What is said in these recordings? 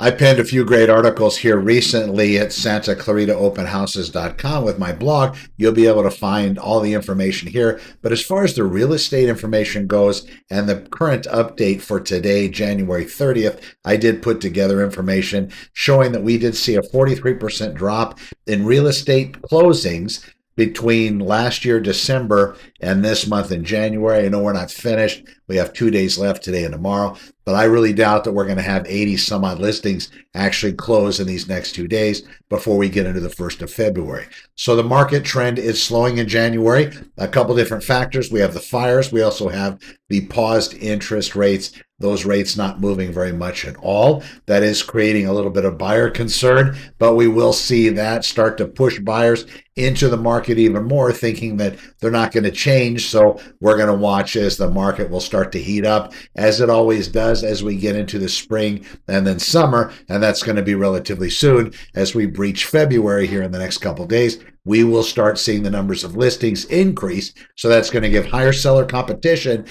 I penned a few great articles here recently at SantaClaritaOpenHouses.com with my blog. You'll be able to find all the information here. But as far as the real estate information goes and the current update for today, January 30th, I did put together information showing that we did see a 43% drop in real estate closings between last year, December, and this month in January. I know we're not finished. We have 2 days left, today and tomorrow, but I really doubt that we're going to have 80 some odd listings actually close in these next 2 days before we get into the 1st of February. So the market trend is slowing in January. A couple different factors. We have the fires. We also have the paused interest rates. Those rates not moving very much at all. That is creating a little bit of buyer concern, but we will see that start to push buyers into the market even more, thinking that they're not going to change. So we're going to watch as the market will start to heat up, as it always does as we get into the spring and then summer, and that's going to be relatively soon. As we breach February here in the next couple of days, we will start seeing the numbers of listings increase. So that's going to give higher seller competition,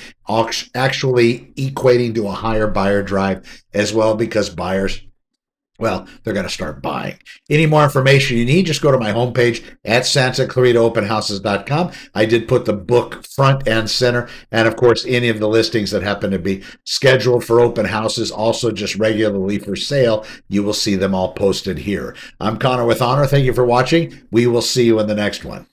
actually equating to a higher buyer drive as well, because buyers, well, they're going to start buying. Any more information you need, just go to my homepage at SantaClaritaOpenHouses.com. I did put the book front and center, and of course, any of the listings that happen to be scheduled for open houses, also just regularly for sale, you will see them all posted here. I'm Connor with Honor. Thank you for watching. We will see you in the next one.